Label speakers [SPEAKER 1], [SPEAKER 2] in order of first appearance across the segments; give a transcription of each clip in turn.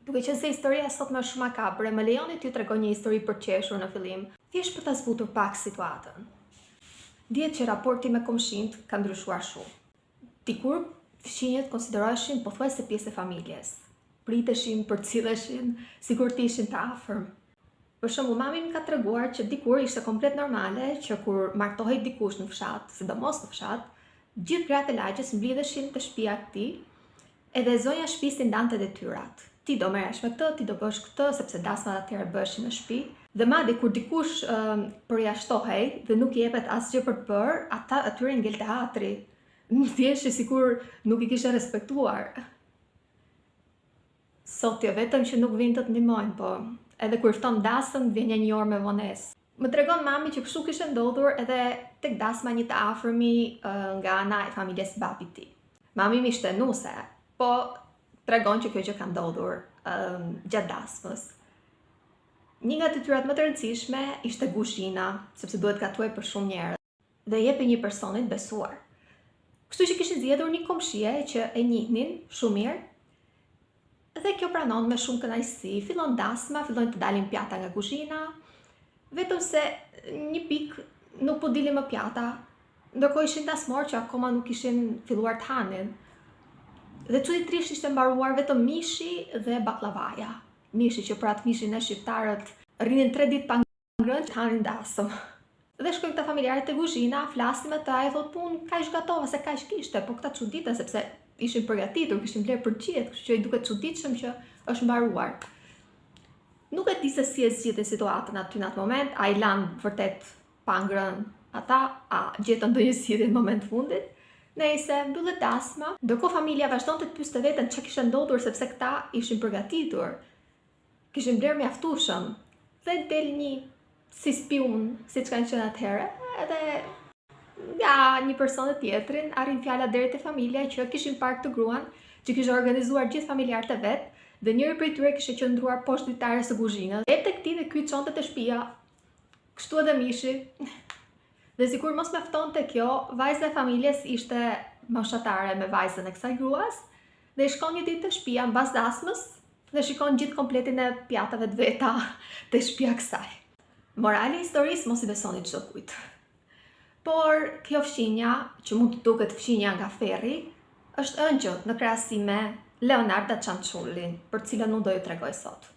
[SPEAKER 1] Duke qenë se historia sot më shumë makabre, më lejoni t'ju tregoj një histori për qeshur në fillim, thjesht për ta zbutur pak situatën. Dihet që raporti me komshinjt ka ndryshuar shumë. Dikur fëmijët konsideroheshin pothuajse pjesë e familjes. Priteshin, përcilleshin, sikur të ishin të afërm. Për shembull, mami më ka treguar që dikur ishte komplet normale që kur martohej dikush në fshat, sidomos në fshat, gjithë gratë e lagjes mblidheshin te shtëpia e tij, edhe zonja e shtëpisë ndante detyrat. Ti do merresh me këtë, ti do bësh këtë, sepse dasmat atëherë bëheshin në shtëpi. Dhe madje kur dikush përjashtohej dhe nuk i jepet asgjë për të bërë, atyre ngel teatri. Thjesht sikur nuk i kishin respektuar. Sot jo vetëm që nuk vinë të të ndihmojnë, po edhe kur fton dasëm vjen një orë me vonesë. Më tregon mami që kështu kishte ndodhur edhe tek dasma një të afërmi nga ana e familjes së babit të tij. Mami më ishte nuse, po tregon që kjo gjë ka ndodhur gjatë dasmës. Një nga detyrat më të rëndësishme ishte kuzhina, sepse duhet gatuaj për shumë njerëz dhe jepej një personit besuar. Kështu që kishin zgjedhur një komshie që e njihnin shumë mirë. Dhe kjo pranon me shumë kënaqësi. Fillon dasma, fillojnë të dalin pjata nga kuzhina, vetëm se një pikë nuk po dilin më pjata, ndërkohë ishin dasmorë që akoma nuk kishin filluar të hanin. Dhe çuditërisht ishte mbaruar vetëm mishi dhe baklavaja. Mishi që për atë mishin e shqiptarët rrinin 3 ditë pa ngrënë që hanin dasëm. Dhe shkojnë këta familjarët te kuzhina, flasin me ta, e thotë punë, kaq gatova se kaq kishte, po këta çuditën sepse ishin përgatitur, kishin bler për gjithë, kështu që i duket çuditshëm që është mbaruar. Nuk e di se si e zgjidhin situatën aty në atë moment, a i lanë vërtet pa ngrënë ata, a gjetën ndonjë zgjidhje në moment fundit. Nëse mbyllet dasma, ndërkohë familja vazhdonte të pyeste veten çka kishte ndodhur sepse këta ishin përgatitur. Kishin bler mjaftueshëm. Dhe del një si spiun, siç kanë qenë atëherë, edhe nga një person e tjetrin arrin fjala deri te familja që kishin parë këtë gruan, që kishte organizuar gjithë familjarët e vet, dhe njëri prej tyre kishte qëndruar poshtë dritares së kuzhinës. E tek ti dhe ky çonte te shtëpia. Kështu edhe mishi. Dhe sikur mos mjaftonte kjo, vajza e familjes ishte moshatare me vajzën e kësaj gruas, dhe i shkon një ditë te shtëpia mbas dasmës dhe shikon gjithë kompletin e pjatave të veta te shtëpia kësaj. Morali i historisë, mos i besoni çdo kujt. Por kjo fshinja, që mund të duket fshinja nga ferri, është ëngjëll në krahasim me Leonard da Cianciullin, për cilën unë do ju tregoj sot.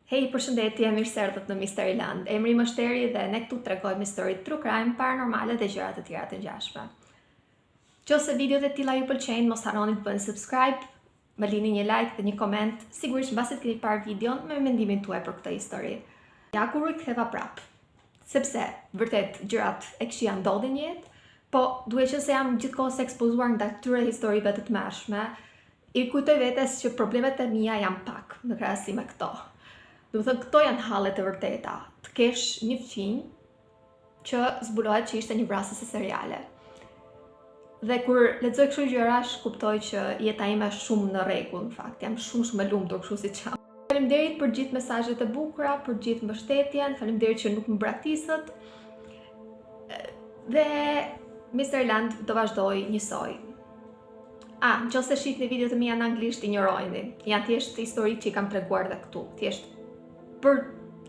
[SPEAKER 1] Hej, përshëndetje, mirë se erdhët në Mysteriland. Emri im është Eri dhe ne këtu tregojmë histori true crime, paranormale dhe gjëra të tjera të ngjashme. Nëse videot e tilla ju pëlqejnë, mos harroni të bëni subscribe, më lini një like dhe një koment, sigurisht mbasi të keni parë videon me mendimin tuaj për këtë histori. Ja kur u ktheva prap. Sepse vërtet gjërat e këqija ndodhin në jetë, po duhet që se jam gjithkohës ekspozuar ndaj këtyre historive të tmerrshme, i kujtoj vetes që problemet e mia janë pak në krahasim me këto. Do të thënë, këto janë hallet e vërteta. Të kesh një fëmijë që zbulohet që ishte një vrasëse seriale. Dhe kur lexoj kështu gjërash, kuptoj që jeta ime është shumë në rregull, në fakt. Jam shumë e lumtur kështu siç jam. Faleminderit për gjithë mesazhet e bukura, për gjithë mbështetjen, faleminderit që nuk më braktisët. Dhe Mysteriland do vazhdoj njësoj. Nëse shihni videot e mia në anglisht, injorojeni. Janë thjesht histori që i kam treguar dhe këtu. Thjesht për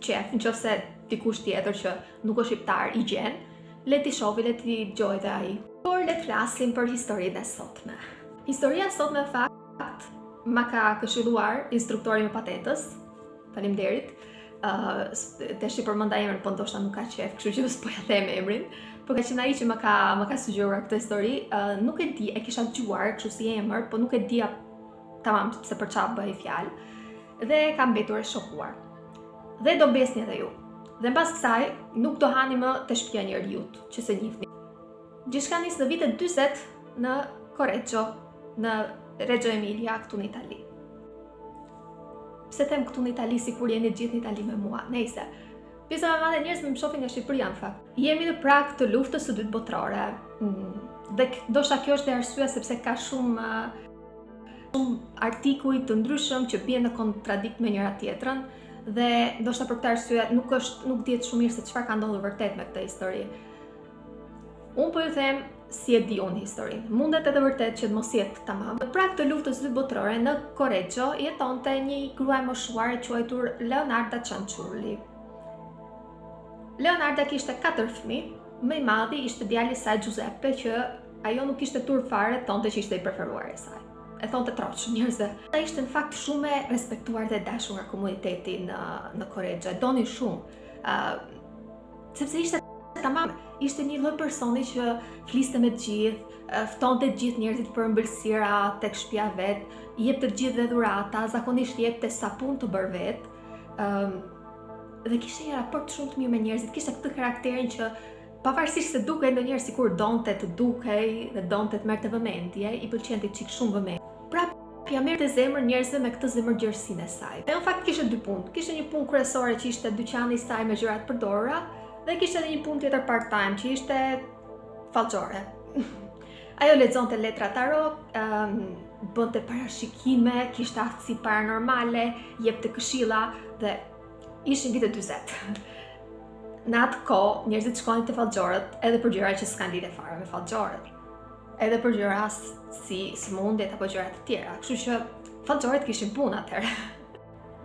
[SPEAKER 1] qef, nëse dikush tjetër që nuk është shqiptar i gjen, le t'i shohë, le t'i dëgjojë dhe ai. Por le të flasim për historinë e sotme. Historia e sotme në fakt ma ka këshilluar instruktori me patentës. Faleminderit. Tash i përmenda emrin, po ndoshta nuk ka qef, kështu që s'po ja them emrin. Po ka qenë ai që më ka sugjeruar këtë histori. Nuk e di, e kisha dëgjuar kështu si emër, po nuk e dija tamam se për çfarë bëhej fjalë. Dhe kam mbetur e shokuar. Dhe do besni edhe ju. Dhe mbas kësaj nuk do hani më të shtëpia njeriut, që se njihni. Gjithçka nis në vitet 40 në Correggio, në Reggio Emilia, këtu në Itali. Se them këtu në Itali si kur jeni gjithë në Itali me mua, nejse. Pjesa më madhe njerëz më shohin nga Shqipëria në fakt. Jemi në prag të luftës së dytë botërore. Dhe ndoshta kjo është arsyeja sepse ka shumë artikuj të ndryshëm që bien në kontradikt me njëra tjetrën dhe ndoshta për këtë arsye nuk dihet shumë mirë se çfarë ka ndodhur vërtet me këtë histori. Unë po ju them si e di unë historinë. Mundet edhe vërtet që të mos jetë tamam. Në prag të luftës së dytë botërore në Correggio jetonte një grua e moshuar e quajtur Leonarda Cianciulli. Leonarda kishte 4 fëmijë, më i madhi ishte djali i saj Giuseppe që ajo nuk ishte turp fare, thonte që ishte i preferuar i saj. E thonte troç njerëzve. Ata ishte në fakt shumë e respektuar dhe dashur nga komuniteti në Correggio. E donin shumë. Sepse ishte tamam, ishte një lloj personi që fliste me të gjithë, ftonte të gjithë njerëzit për ëmbëlsira tek shtëpia vet, i jepte të gjithëve dhurata, zakonisht i jepte sapun të bërë vet. Dhe kishte një raport shumë të mirë me njerëzit, kishte këtë karakterin që pavarësisht se dukej ndonjëherë sikur donte të dukej dhe donte të merrte vëmendje, i pëlqente çik shumë vëmendje. Prapë ja merrte zemër njerëzve me këtë zemërgjërsinë e saj. Në fakt kishte 2 punë. Kishte një punë kryesore që ishte dyqani i saj me gjëra të përdorura dhe kishte edhe një punë tjetër part-time që ishte fallxore. Ajo lexonte letra tarot, bënte parashikime, kishte aftësi paranormale, jepte këshilla dhe ishin vitet 40. Në atë kohë, njerëzit shkonin te fallxorët edhe për gjëra që s'kan lidhje fare me fallxorët. Edhe për gjëra si sëmundjet apo gjëra të tjera. Kështu që fallxorët kishin punë atëherë.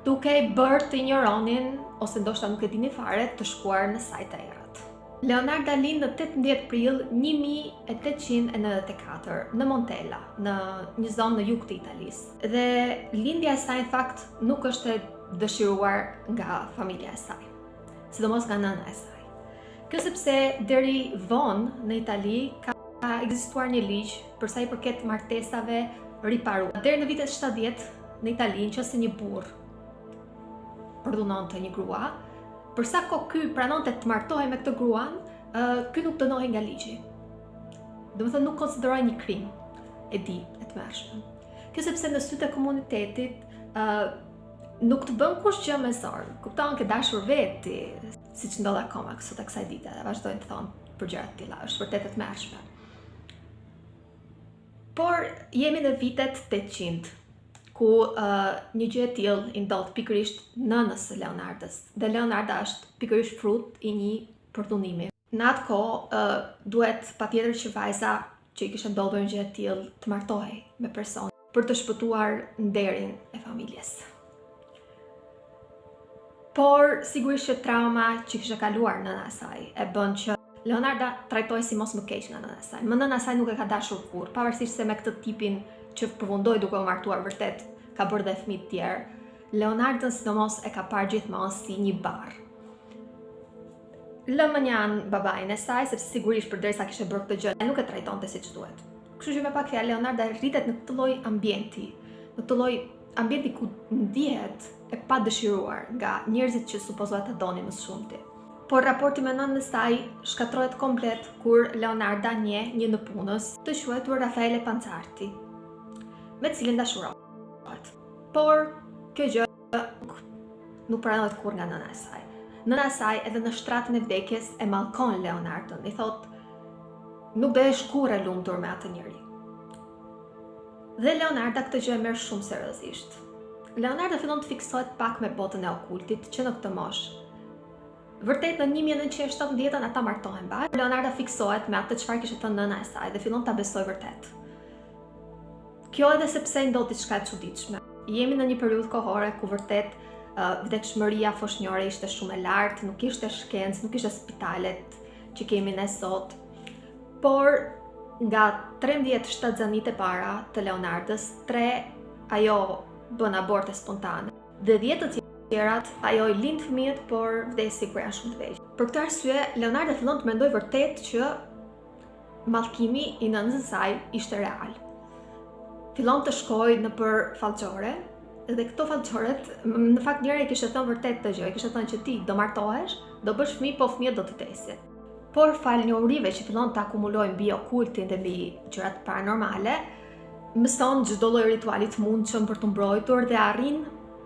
[SPEAKER 1] Duke i bërë të injoronin ose ndoshta nuk e dini fare të shkuar në sajt e errët. Leonarda lind në 18 prill 1894 në Montella, në një zonë në jug të Italisë. Dhe lindja e saj në fakt nuk është e dëshiruar nga familja e saj, sidomos nga nëna e saj. Kjo sepse deri vonë në Itali ka ekzistuar një ligj për sa i përket martesave riparuara. Deri në vitet 70 në Itali, nëse një burr përdhunonte një grua, për sa kohë ky pranonte të martohej me këtë gruan, ky nuk dënohej nga ligji. Domethënë nuk konsiderohej një krim e tmerrshëm. Kjo sepse në sytë e komunitetit nuk të bën kush gjë me zor. Kupton ke dashur veti, siç ndodh akoma sot e kësaj dite, dhe vazhdojnë të thonë për gjëra të tilla, është vërtet e tmerrshme. Por jemi në vitet 800, ku një gjë e tillë i ndodh pikërisht nënës së Leonardës. Dhe Leonarda është pikërisht frut i një përdhunimi. Në atë kohë duhet patjetër që vajza që i kishte ndodhur një gjë e tillë të martohej me person për të shpëtuar nderin e familjes. Por sigurisht që trauma që kishte kaluar nëna e saj e bën që Leonarda trajtohej si mos më keq nga nëna e saj. Më nëna e saj nuk e ka dashur kurrë, pavarësisht se me këtë tipin që përfundoi duke u martuar vërtet ka bërë dhe fëmijë të tjerë. Leonardën sidomos e ka parë gjithmonë si një barr. Lëmënjan babain e saj, sepse sigurisht përderisa kishte bërë këtë gjë, nuk e trajtonte siç duhet. Kështu që me pak fjalë Leonarda rritet në këtë lloj ambienti, në këtë lloj ambienti ku ndihet e pa dëshiruar nga njerëzit që supozohet të donin më shumti. Por raporti me nënën e saj shkatrohet komplet kur Leonarda njeh një në punës të quajtur Raffaele Panzarti, me të cilin dashurohet. Por kjo gjë nuk pranohet kurrë nga nëna e saj. Nëna e saj edhe në shtratën e vdekjes e mallkon Leonardën, i thotë nuk do e shkurë e lumtur me atë njeri. Dhe Leonarda këtë gjë e merr shumë seriozisht. Leonarda fillon të fiksohet pak me botën e okultit që në këtë moshë. Vërtet në 1970 ata martohen bashkë. Leonarda fiksohet me atë çfarë kishte thënë nëna e saj dhe fillon ta besojë vërtet. Kjo edhe sepse i ndodh diçka e çuditshme. Jemi në një periudhë kohore ku vërtet vdekshmëria foshnjore ishte shumë e lartë, nuk ishte shkencë, nuk ishte spitalet që kemi ne sot. Por nga 13 shtatzanit e para të Leonardës, 3 ajo bën aborte spontane dhe 10 të tjerat ajo i lind fëmijët, por vdesi kur janë shumë të vegjël. Për këtë arsye Leonarda fillon të mendojë vërtet që mallkimi i nënës së saj ishte real. Fillon të shkojë nëpër fallxore dhe këto fallxoret në fakt njëra i kishte thënë vërtet këtë gjë, i kishte thënë që ti do martohesh, do bësh fëmijë, po fëmijët do të vdesin. Por fal njohurive që fillon të akumulojnë mbi okultin dhe mbi gjërat paranormale, mëson çdo lloj rituali të mundshëm për të mbrojtur dhe arrin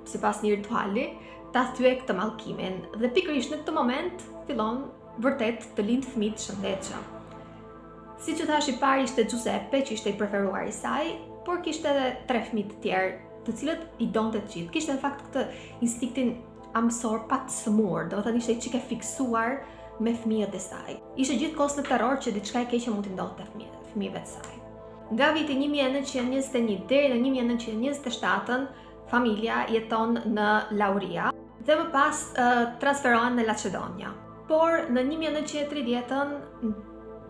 [SPEAKER 1] sipas një rituali, ta thyej këtë mallkimin dhe pikërisht në këtë moment fillon vërtet të lindë fëmijë të shëndetshëm. Siç u thash, i pari ishte Giuseppe, që ishte i preferuari i saj, por kishte edhe 3 fëmijë të tjerë, të cilët i donte të gjithë. Kishte në fakt këtë instinktin amësor pak të sëmur, do të thënë ishte i çike fiksuar me fëmijët e saj. Ishte gjithkohës në terror që diçka e keqe mund t'i ndodhte fëmijëve të saj. Nga viti 1921 deri në 1927, familja jeton në Lauria dhe më pas transferohen në Lacedonia. Por në 1930-ën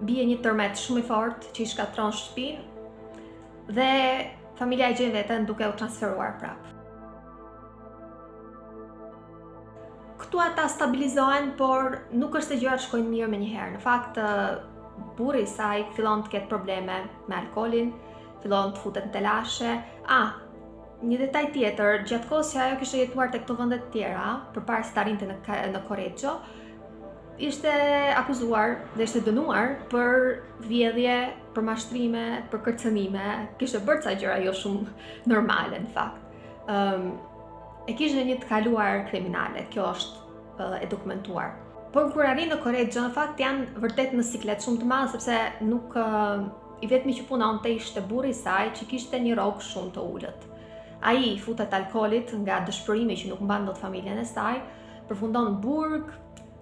[SPEAKER 1] bie një tërmet shumë i fortë që i shkatron shtëpinë dhe familja e gjen veten duke u transferuar prapë. Këtu ata stabilizohen, por nuk është se gjërat shkojnë mirë menjëherë. Në fakt, burri i saj fillon të ketë probleme me alkoolin, fillon të futet në telashe. Një detaj tjetër, gjatë kohës që ajo kishte jetuar tek këto vende të tjera, përpara se të arrinte në Correggio, ishte akuzuar dhe ishte dënuar për vjedhje, për mashtrime, për kërcënime. Kishte bërë ca gjëra jo shumë normale në fakt. E kishte një të kaluar kriminale, kjo është e dokumentuar. Por kur arrin në Correggio, në fakt janë vërtet në siklet shumë të madh, sepse nuk i vetmi që punonte ishte burri i saj, që kishte një rrogë shumë të ulët. Ai futet alkoolit nga dëshpërimi që nuk mban dot familjen e saj, përfundon në burg.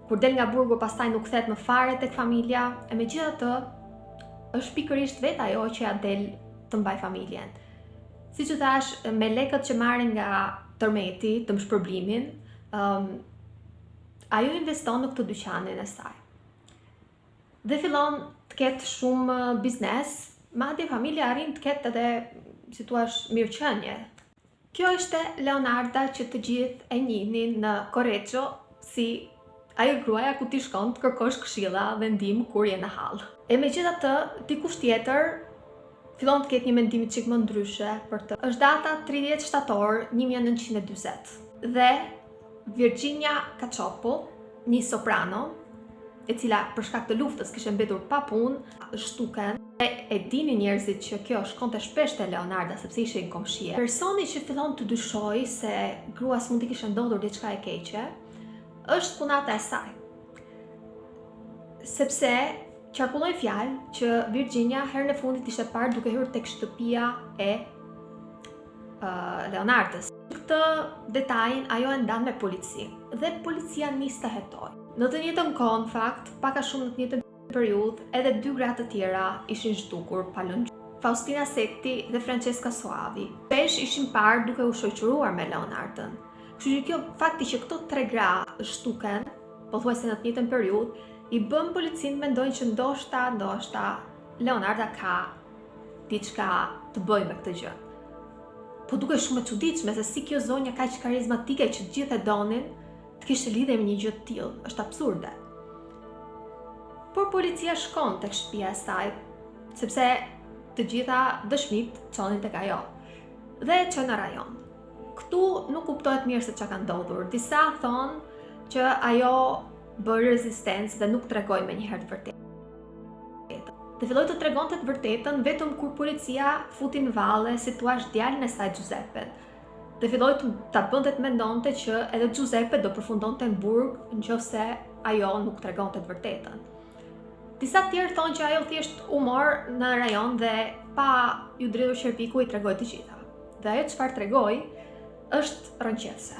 [SPEAKER 1] Kur del nga burgu, pastaj nuk kthehet më fare tek familja, e megjithatë është pikërisht vetë ajo që ja del të mbaj familjen. Siç u thash, me lekët që marrin nga tërmeti, të shpërblimin, ajo investon në këtë dyqanin e saj. Dhe fillon të ketë shumë biznes, madje familja arrin të ketë edhe, si thua, mirëqenie. Kjo ishte Leonarda që të gjithë e njihnin në Correggio si ajo gruaja ku ti shkon të kërkosh këshilla dhe ndihmë kur je në hall. E megjithatë, dikush tjetër fillon të ketë një mendim çik më ndryshe për të. Është data 30 shtator 1940 dhe Virginia Cacioppo, një soprano, e cila për shkak të luftës kishte mbetur pa punë, shtuken. E dini njerëzit që kjo shkonte shpesh te Leonarda sepse ishin komshie. Personi që fillon të dyshoj se gruas mund t'i kishte ndodhur diçka e keqe është punata e saj. Sepse qarkulloi fjalë që Virginia herën e fundit ishte parë duke hyrë tek shtëpia e Leonardës. Këtë detajin ajo e ndan me polici dhe policia nis të hetojë. Në të njëjtën kohë, në fakt, pak a shumë në të njëjtën periudhë, edhe 2 gra të tjera ishin zhdukur pa lëngjë. Faustina Setti dhe Francesca Soavi. Shpesh ishin parë duke u shoqëruar me Leonardën. Kështu që kjo fakti që këto 3 gra shtuken, pothuajse në të njëjtën periudhë, i bën policinë mendojnë që ndoshta Leonarda ka diçka të bëjë me këtë gjë. Po duke shumë e çuditshme se si kjo zonja kaq karizmatike që të gjithë e donin, të kishte lidhje me një gjë të tillë, është absurde. Por policia shkon tek shtëpia e saj, sepse të gjitha dëshmit çonin tek ajo dhe çon në rajon. Këtu nuk kuptohet mirë se çka ka ndodhur. Disa thonë që ajo bëri rezistencë dhe nuk tregoi menjëherë të vërtetën. Dhe filloi të tregonte të vërtetën vetëm kur policia futi në valle, si thua, djalin e saj Giuseppe. Dhe filloi ta bënte të mendonte që edhe Giuseppe do përfundonte në burg nëse ajo nuk tregonte të vërtetën. Disa tjerë thonë që ajo thjesht u mor në rajon dhe pa ju dridhur qerpiku i tregoi të gjitha. Dhe ajo çfarë tregoi është rënqese.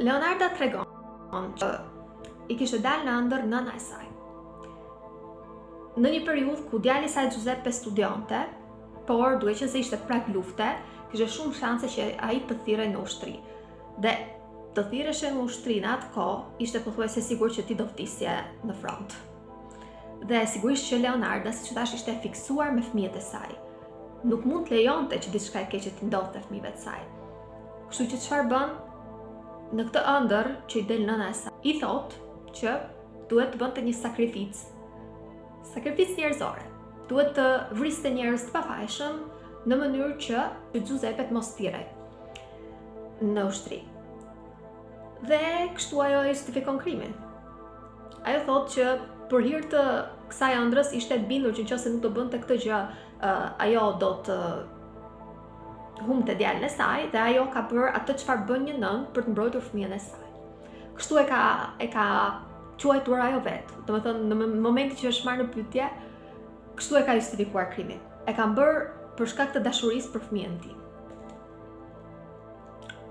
[SPEAKER 1] Leonarda tregon që i kishte dalë në ëndër nëna e saj. Në një periudhë ku djali i saj Giuseppe studionte, por duke qenë se ishte prag lufte, kishte shumë shanse që ai të thirrej në ushtri. Dhe të thirreshe në ushtri në atë kohë ishte pothuajse sigurt që ti do vdisje në front. Dhe sigurisht që Leonarda, siç thash, ishte fiksuar me fëmijët e saj. Nuk mund të lejonte që diçka e keqe të ndodhte fëmijëve të saj. Kështu që çfarë bën? Në këtë ëndër që i del nëna e saj, i thotë që duhet të bënte një sakrificë njerëzore. Duhet të vriste njerëz të pafajshëm në mënyrë që Giuseppe të mos thirrej në ushtri. Dhe kështu ajo justifikon krimin. Ajo thotë që për hir të kësaj ëndrës ishte bindur që nëse nuk do bënte këtë gjë, ajo do të humbte djalin e saj dhe ajo ka bërë atë çfarë bën një nën për të mbrojtur fëmijën e saj. Kështu e ka quajtur ajo vetë. Domethënë në momentin që është marrë në pyetje, kështu e ka justifikuar krimin. E ka bërë për shkak të dashurisë për fëmijën e tij.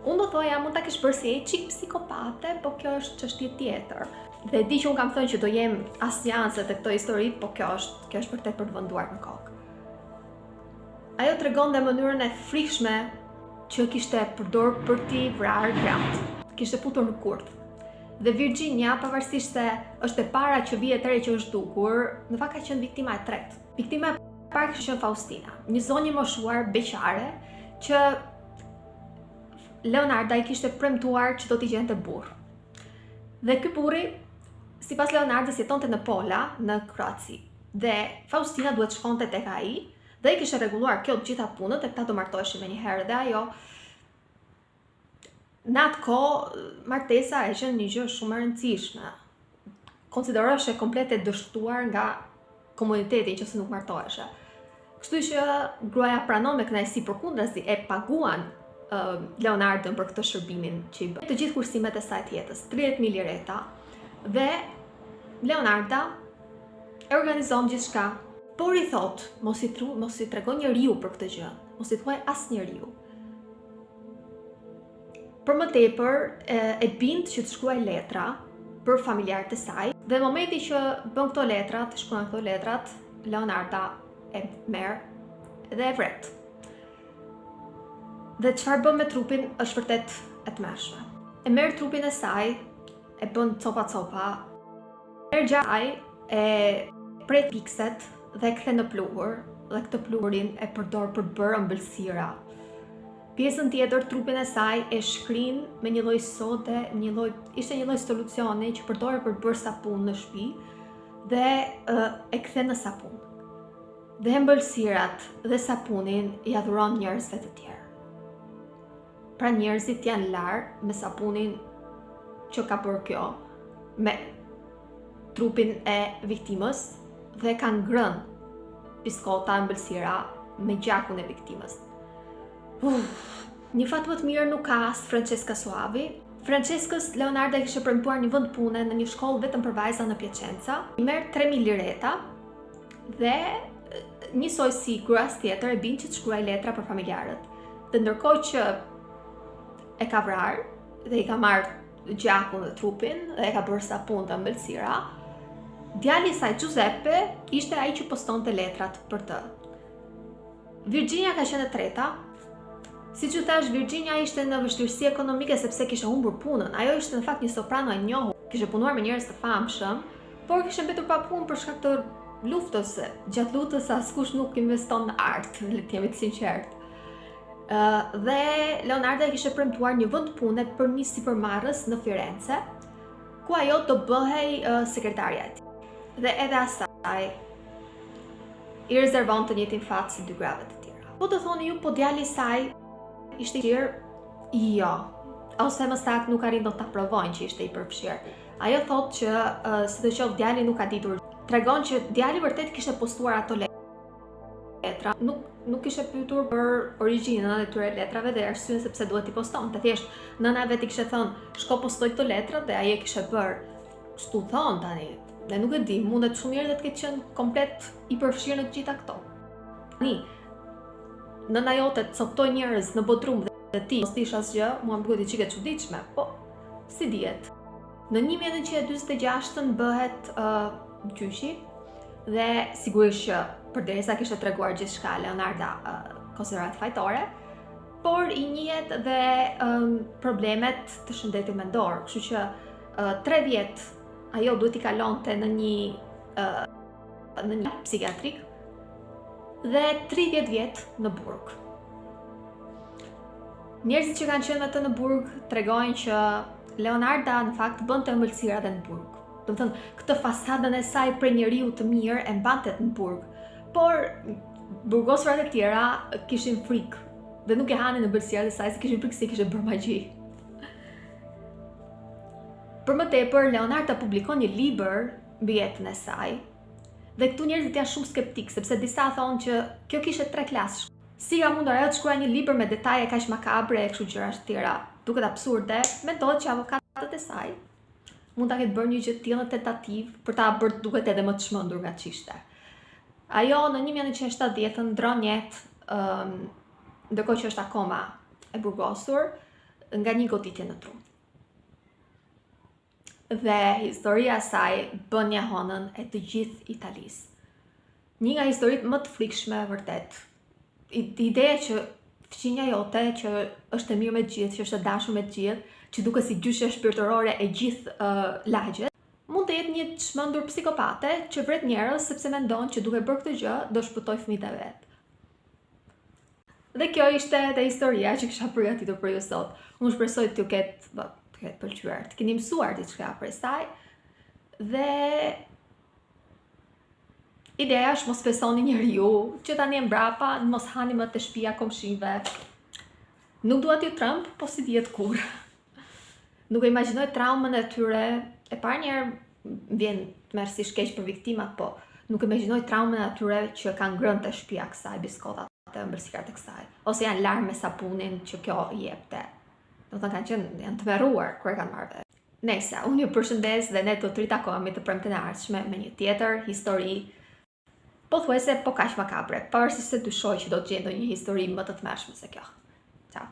[SPEAKER 1] Unë do thoja mund ta kesh bërë si e çik psikopate, po kjo është çështje tjetër. Dhe di që unë kam thënë që do jem asnjanse te këto histori, po kjo është vërtet për të vënduar në kokë. Ajo tregonte mënyrën e frikshme që kishte përdorur për t'i vrarë gratë. Kishte futur në kurth. Dhe Virginia, pavarësisht se është e para që vije tërë që është dukur, në fakt ka qenë viktima e tretë. Viktima e parë kishte qenë Faustina, një zonjë moshuar beqare që Leonarda i kishte premtuar që do t'i gjente burr. Dhe ky burri, sipas Leonardës, jetonte në Pola, në Kroaci. Dhe Faustina duhet shkonte tek ai dhe i kishte rregulluar kjo të gjitha punët, e këta do martoheshin menjëherë dhe ajo në atë kohë martesa e qenë një gjë shumë e rëndësishme. Konsideroheshe komplet e dështuar nga komuniteti nëse nuk martoheshe. Kështu që gruaja pranon me kënaqësi, përkundrazi e paguan Leonardën për këtë shërbimin që i bë. Të gjithë kursimet e saj të jetës, 30.000 lireta, dhe Leonarda e organizon gjithçka, por i thot, mos i tregon njeriu për këtë gjë, mos i thuaj asnjëriu. Për më tepër e bind që të shkruaj letra për familjarët e saj, dhe në momenti që bën këto letrat, shkruan këto letrat, Leonarda e merr dhe e vret. Dhe çfarë bën me trupin është vërtet e tmerrshme. E merr trupin e saj, e bën copa, merr gjaj, e pret pikset dhe e kthe në pluhur, dhe këtë pluhurin e përdor për bërë ëmbëlsira. Pjesën tjetër trupin e saj e shkrin me një lloj sode, ishte një lloj solucioni që përdoret për bërë sapun në shtëpi dhe e kthe në sapun. Dhe ëmbëlsirat dhe sapunin i adhuron njerëzve të tjerë. Pra njerëzit janë larë me sapunin që ka bërë kjo, me trupin e viktimës dhe kanë ngrënë biskota ëmbëlsira me gjakun e viktimës. Një fat më të mirë nuk ka as Francesca Soavi. Franceskës Leonarda i kishte premtuar një vend pune në një shkollë vetëm për vajza në Piacenza. I merr 3.000 lireta dhe njësoj si gruas tjetër e bind që të shkruaj letra për familjarët. Dhe ndërkohë që e ka vrarë dhe i ka marrë gjakun dhe trupin dhe e ka bërë sapun të ëmbëlsira, djali i saj Giuseppe ishte ai që postonte letrat për të. Virginia ka qenë e treta. Siç u thash, Virginia ishte në vështirësi ekonomike sepse kishte humbur punën. Ajo ishte në fakt një soprano e njohur, kishte punuar me njerëz të famshëm, por kishte mbetur pa punë për shkak të luftës. Gjatë luftës askush nuk investon në art, le të jemi të sinqertë. Dhe Leonarda i kishte premtuar një vend pune për një sipërmarrës në Firenze, ku ajo do bëhej sekretarja e tij. Dhe edhe asaj i rezervon të njëjtin fat si dy grave të tjera. Po të thoni ju, po djali i saj ishte i qirë? Jo. Ose më saktë nuk arrin dot ta provojnë që ishte i përfshirë. Ajo thotë që sidoqoftë djali nuk ka ditur. Tregon që djali vërtet kishte postuar ato letra. Nuk kishte pyetur për origjinën e këtyre letrave dhe arsyeën sepse duhet i postonte. Thjesht nëna vet i kishte thënë, "Shko postoj këto letra" dhe ai e kishte bërë. Ç'tu thon tani? Dhe nuk e di, mundet shumë mirë të ketë qenë komplet i përfshirë në të gjitha këto. Tani, nëna jote të coptoj njerëz në botrum dhe ti mos thish asgjë, mua më duket çike çuditshme, po si dihet. Në 1946 bëhet gjyqi dhe sigurisht që përderisa kishte treguar gjithçka Leonarda konsiderohet fajtore, por i njihet dhe problemet të shëndetit mendor, kështu që 3 vjet ajo duhet i kalonte në një psikiatrik dhe 30 vjet në burg. Njerëzit që kanë qenë me të në burg tregojnë që Leonarda në fakt bënte ëmbëlsira edhe në burg. Do të thënë, këtë fasadën e saj prej njeriu të mirë e mbante në burg, por burgosërat e tjera kishin frikë dhe nuk e hanin ëmbëlsirat e saj se kishin frikë se kishte bërë magji. Për më tepër, Leonarda publikon një libër mbi jetën e saj dhe këtu njerëzit janë shumë skeptik sepse disa thonë që kjo kishte 3 klasë. Si ka mundur ajo të shkruaj një libër me detaje kaq makabre e kështu gjëra të tjera, duket absurde, mendohet që avokatët e saj mund ta ketë bërë një gjë të tillë në tentativë për ta bërë duket edhe më të çmendur nga ç'ishte. Ajo në 1970 ndron jetë, ndërkohë që është akoma e burgosur nga një goditje në tru. Dhe historia e saj bën një honën e të gjithë Italisë. Një nga historitë më të frikshme vërtet. Ideja që fqinja jote që është e mirë me të gjithë, që është e dashur me të gjithë, që duket si gjyshja shpirtërore e gjithë lagjet, mund të jetë një çmendur psikopate që vret njerëz sepse mendon që duke bërë këtë gjë do shpëtoj fëmijët e vet. Dhe kjo ishte edhe historia që kisha përgatitur për ju sot. Unë shpresoj t'ju ketë pëlqyer, të keni mësuar diçka prej saj. Dhe ideja është mos besoni njeriu që tani e mbrapa, mos hani më te shtëpia komshive. Nuk dua t'ju tremb, po si dihet kur. Nuk e imagjinoj traumën e tyre, e parë njerë vjen të merr si shkeq për viktimat, po nuk e imagjinoj traumën e atyre që kanë ngrënë te shtëpia kësaj, biskotat e ëmbëlsirat e kësaj, ose janë larë me sapunin që kjo i jepte. Do të janë të verruar kur e kanë marrë vesh. Nëse unë ju përshëndes dhe ne do të ritakohemi të premten e ardhshme me një tjetër histori, pothuajse po kaq makabre, pavarësisht se dyshoj që do të gjej ndonjë histori më të tmerrshme se kjo. Ciao.